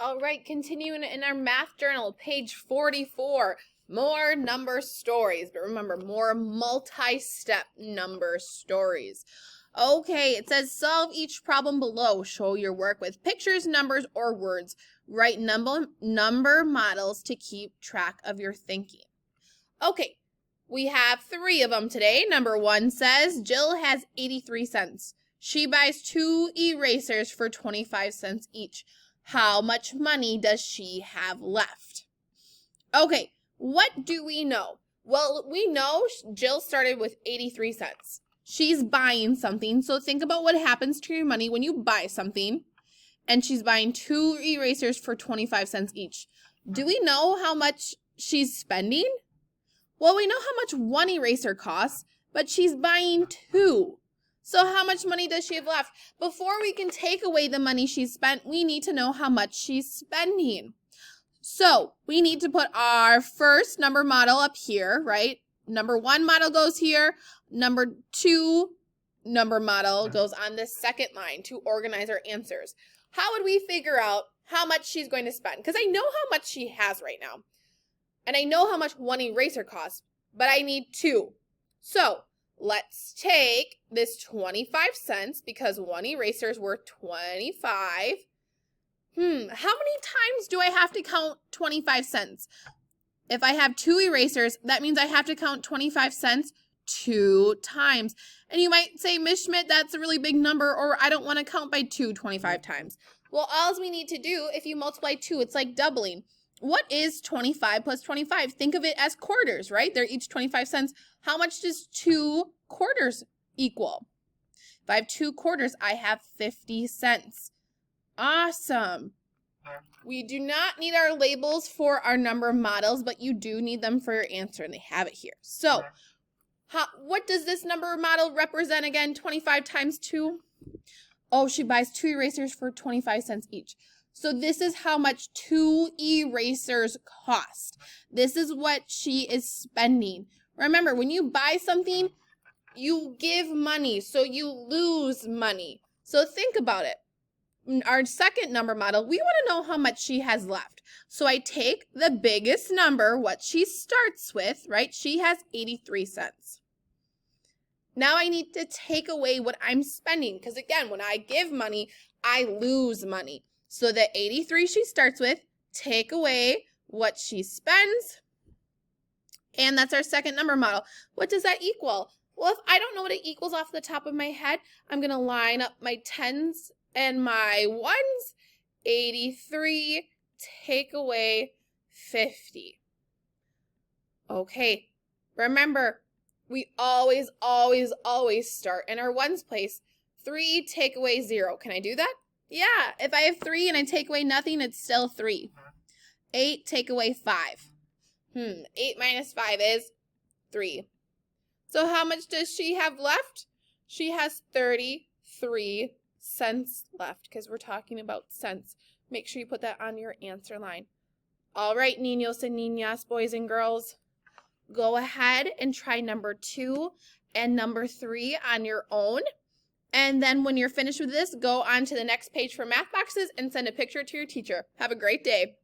All right, continuing in our math journal, page 44, more number stories. But remember, more multi-step number stories. Okay, it says solve each problem below. Show your work with pictures, numbers, or words. Write number models to keep track of your thinking. Okay, we have 3 of them today. Number 1 says Jill has 83 cents. She buys 2 erasers for 25 cents each. How much money does she have left? Okay, what do we know? Well, we know Jill started with 83 cents. She's buying something, so think about what happens to your money when you buy something, and she's buying 2 erasers for 25 cents each. Do we know how much she's spending? Well, we know how much 1 eraser costs, but she's buying 2. So how much money does she have left? Before we can take away the money she's spent, we need to know how much she's spending. So we need to put our first number model up here, right? Number 1 model goes here. Number 2 number model goes on this second line to organize our answers. How would we figure out how much she's going to spend? Because I know how much she has right now. And I know how much 1 eraser costs, but I need 2. So let's take this 25 cents because 1 eraser is worth 25. How many times do I have to count 25 cents? If I have 2 erasers, that means I have to count 25 cents 2 times. And you might say, Ms. Schmidt, that's a really big number, or I don't want to count by 2 25 times. Well, all we need to do, if you multiply 2, it's like doubling. What is 25 plus 25? Think of it as quarters, right? They're each 25 cents. How much does 2 quarters equal? If I have 2 quarters, I have 50 cents. Awesome. We do not need our labels for our number models, but you do need them for your answer, and they have it here. So, what does this number model represent again? 25 times 2? Oh, she buys 2 erasers for 25 cents each. So this is how much 2 erasers cost. This is what she is spending. Remember, when you buy something, you give money, so you lose money. So think about it. Our second number model, we want to know how much she has left. So I take the biggest number, what she starts with, right? She has 83 cents. Now I need to take away what I'm spending, because again, when I give money, I lose money. So the 83 she starts with, take away what she spends, and that's our second number model. What does that equal? Well, if I don't know what it equals off the top of my head, I'm going to line up my 10s and my 1s. 83, take away 50. Okay, remember, we always start in our 1s place. 3, take away 0. Can I do that? Yeah, if I have 3 and I take away nothing, it's still 3. 8, take away 5. 8 minus 5 is 3. So how much does she have left? She has 33 cents left because we're talking about cents. Make sure you put that on your answer line. All right, niños and niñas, boys and girls, go ahead and try number 2 and number 3 on your own. And then when you're finished with this, go on to the next page for math boxes and send a picture to your teacher. Have a great day.